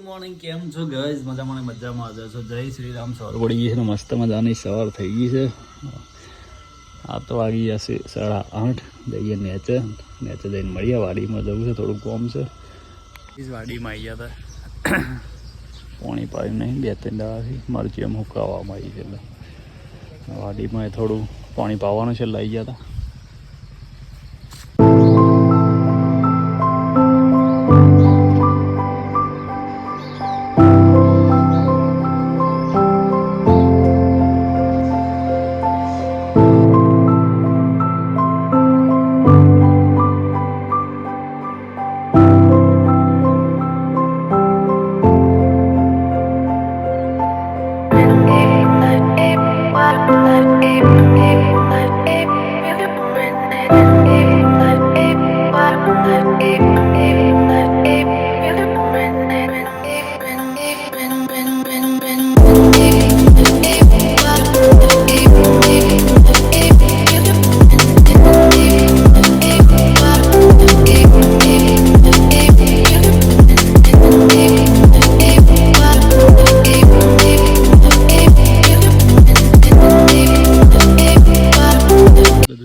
Morning કેમ છો guys મજામાં મજામાં છો જય શ્રી રામ સવાર પડી ગઈ છે મસ્ત મજાની સવાર થઈ ગઈ છે આ તો વાગી જશે 8:30 જઈએ નેચે જઈને મળીએ વાડીમાં જવું છે થોડું કામ છે વાડીમાં આવી ગયા હતા પાણી પાણી નહીં 2-3 દાડાથી મરચી એમ હુકાવવામાં આવી છે એટલે વાડીમાં થોડું પાણી પાવાનું છે લઈ ગયા હતા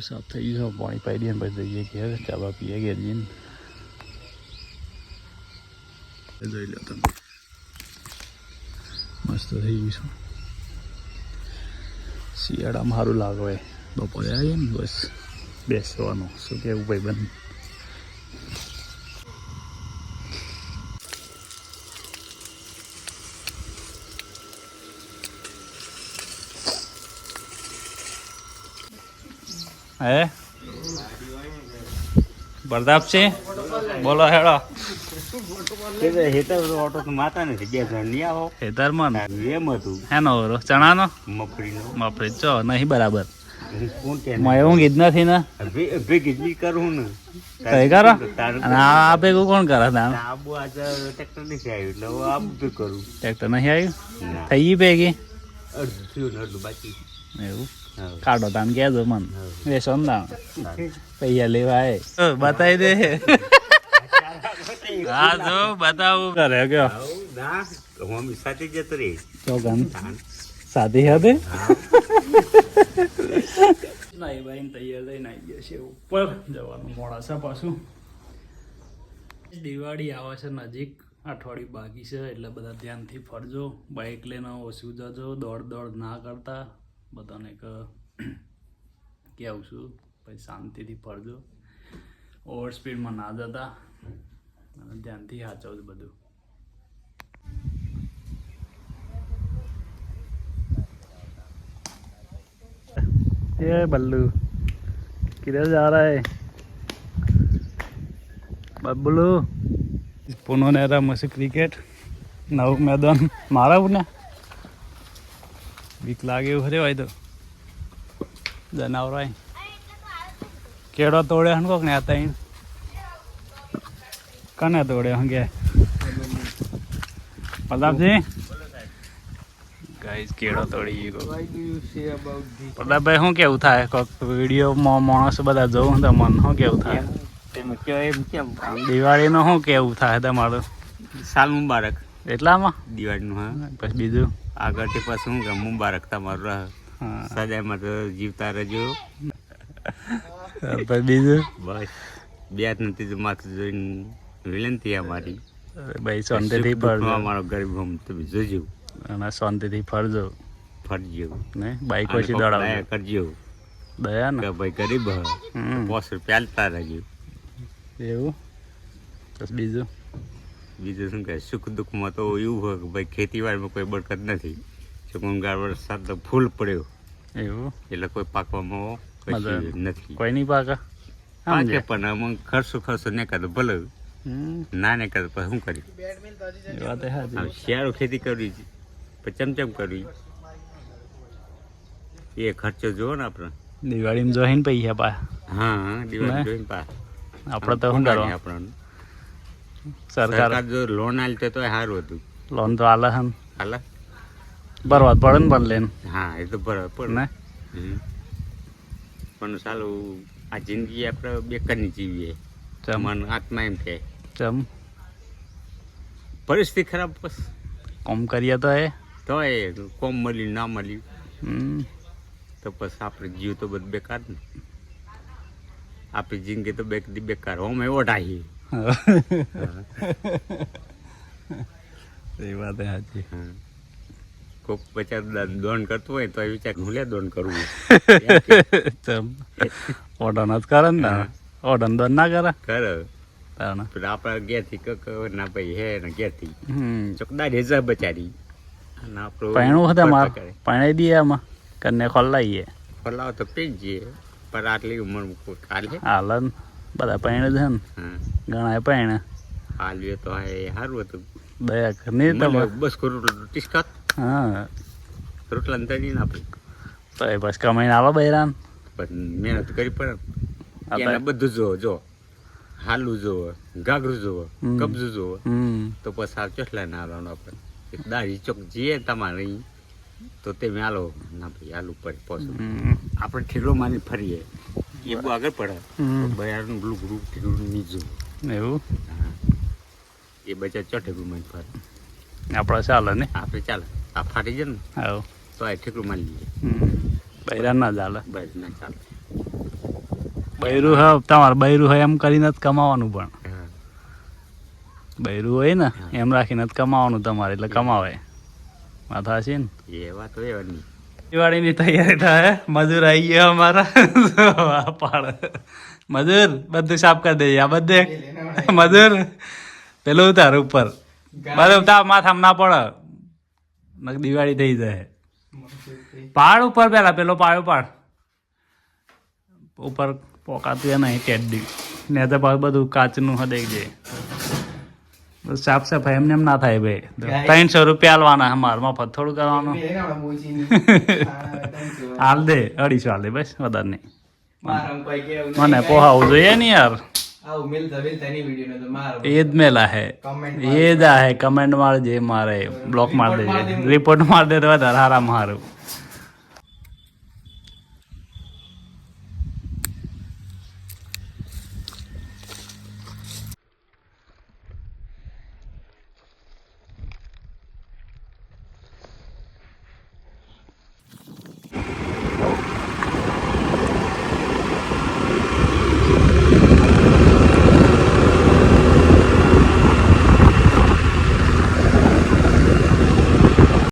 સાફ થઈ ગયું પાણી પાઈ દઈએ પછી જઈએ ઘેર ચાબા પીએ ઘેર જઈને જોઈ લો તમે મસ્ત થઈ ગયું છું શિયાળામાં સારું લાગે બપોરે આવીએ ને બસ બેસવાનું શું કહેવું ભાઈ બંધ હે પ્રતાપ છે બોલો હેડો હેતર ઓટો તો માતા નથી 2 જણ નહીં આવો હેતરમાં એમ હતું હેનો ચણાનો મફળીનો મફળી ચો નહીં બરાબર કોણ કે એવું ગીત નથી ને ભેગી કરું ને કઈ કરો અને આ ભેગું કોણ કરે તાણ આબુ આજે ટ્રેક્ટર નથી આવ્યું એટલે હું આબુ ભેગ કરું ટ્રેક્ટર નહીં આવ્યું થઈ ગઈ ભેગી અડધું થયું ને અડધું બાકી એવું કાઢો તાન કહેજો મન વેસો ને તાણ પૈયા લેવા બતાવી દે હા જો બતાવું કરે કયો ના મમ્મી સાથે જતો રે ચોગન સાથી હતી નાઈ બાઈને તૈયાર થઈને આવી ગયા છે ઉપર જવાનું મોડાસા પાછું દિવાળી આવે છે નજીક અઠવાડિયું બાકી છે એટલે બધા ધ્યાનથી ફરજો બાઇક લઈને ઓછું જજો દોડ ના કરતા બધાને કહેવું છું પછી શાંતિથી ફરજો ઓવર સ્પીડમાં ના જતા અને ધ્યાનથી સાચવજો બધું ये बल्लू किधर जा रहा है बब्लू पुनः रहा से क्रिकेट नव मैदान मारा उन्हें बीक लागे हरे भाई तो जनावर है केड़ा तोड़े हन को नहीं आता है कने तोड़े होंगे प्रताप जी गाइस केड़ा तोड़ी गो प्रताप भाई શું કેવું થાય કોક વિડિયો માં માણસ બધા જોઉં તો મન શું કેવું થાય તેમ કેમ દિવાળીનો શું કેવું થાય તમારું સાલ મુબારક એટલામાં દિવાળીનું હા પછી બીજું આગળથી પાછું શું કે મુબારક તમારું રહે સદાયમાં તો જીવતા રહેજો પછી બીજું બસ બે નથી તો માથું જોઈને વિનંતી અમારી ભાઈ શાંતિથી ફરજો અમારો ગરીબ હોમ તમે જોજો અને શાંતિથી ફરજો ફરજો ને બાઈક ઓછી દોડાવજો કરજો દયા ને કે ભાઈ ગરીબ હ 5 રૂપિયા આલતા રહેજો એવું પછી બીજું શું કે સુખ દુઃખમાં તો એવું હોય કે ભાઈ ખેતીવાડીમાં કોઈ બરકત નથી ચમનગાર વરસાદ તો ફૂલ પડ્યો એવું એટલે કોઈ પાકવામાં કશું નથી કોઈ નહીં પાકા પાકે પણ અમુક ખર્ચો નહીં કરતો ભલે ના ને કરતો પછી શું કર્યું વાત સાચી શિયાળો ખેતી કરવી પછી ચમચમ કરવી એ ખર્ચો જોવો ને આપણે દિવાળીમાં જોઈને પૈસા પા હા દિવાળી જોઈને પા આપણે તો શું કરવાનું આપણને સરકાર જો લોન આલતો તો સારું હતું લોન તો આલે હન હાલા ભરવા પડે ને પણ લેન હા એ તો બરાબર પણ ને પણ સાલું આ જિંદગી આપણે બેકારની જીવીએ ચમ મન આત્મા એમ કહે ચમ પરિસ્થિતિ ખરાબ બસ કોમ કરીએ તો એ તો એ કોમ મળ્યું ના મળ્યું હમ. તો પછી આપણે જીવ તો બધું બેકાર ને આપણી જિંદગી તો બેકાર અમે ઓઢાઈ એ વાત સાચી. કોક બચાર દોન કરતું હોય તો એ વિચાર હું લે દોન કરવું ઓર્ડર જ કરે ને ઓર્ડર તો ના કરે કરે તાણે. આપણા ઘેરથી કક ના ભાઈ હે ને ઘેરથી હમ. ચોકદાર હેજા બચારી અને આપણું પૈણું હતા માર કરે. પૈણાઈ દઈએ આમાં કન્યા ખોલાઈએ ખોલાવો તો પી જ જઈએ પણ આટલી ઉંમર કોઈ કાલે હાલ બધા પૈણે છે ને હા ઘણા પૈણે હાલ્યો તો એ સારું હતું દયા નહીં તમે બસ રોટલા ટીસ્કાત હા રોટલા ને તળી ને આપણે તો એ બસ કમાઈને આવો બૈરાન પણ મહેનત કરી પડે આ તો- એને બધું જોવો જો હાલું જોવો ગાગરું જોવો હમ. કબજું જોવો હમ તો પછી આ ચોટલા ના હાલવાનું આપણે એક દાઢી ચોક જઈએ તમારે અહીં તો તમે હાલો ના ભાઈ હાલું પડે પોસું હમ. આપણે ઠેકડો માની ફરીએ એ બહુ આગળ પડે હમ. બયારનું પેલું ગ્રુપ ઠેકડું નીચું એવું હા એ બચા ચોઠેકડું માની ફરે આપણે ચાલે ને આપણે ચાલે આ ફાટી જાય ને આવું તો આ ઠેકડું માની લઈએ બૈરાન ના ચાલે બસ ના ચાલે બૈરું હોય તમારે બૈરું હોય એમ કરીને જ કમાવાનું પણ હા બૈરું હોય ને એમ રાખીને જ કમાવાનું તમારે એટલે કમાવે માથા છે ને એ વાત હોય નહીં દિવાળીની તૈયારી થાય મજૂર આવી ગયા અમારા પાડ મજૂર બધું સાફ કરી દઈએ આ બધે મજૂર પેલું ઉતાર ઉપર બધું ઉતાર માથામાં ના પડે નક દિવાળી થઈ જાય પાડ ઉપર પેલા પેલો પાયો પાડ ઉપર પોકાતું એ નહીં ટેડી ને તો પાછું બધું કાચનું હદેક જાય બસ સાફ સફાઈ એમને એમ ના થાય ભાઈ 300 રૂપિયા આલવાના અમારે મફત થોડું કરવાનું હાલ દે 250 હાલ દે બસ વધારે નહીં મને પોહાવું જોઈએ ને યાર એ જ મેલા હે એ જ આ હે કમેન્ટ મારજે મારે બ્લોક માર દેજે રિપોર્ટ માર દે તો વધારે હારા મારું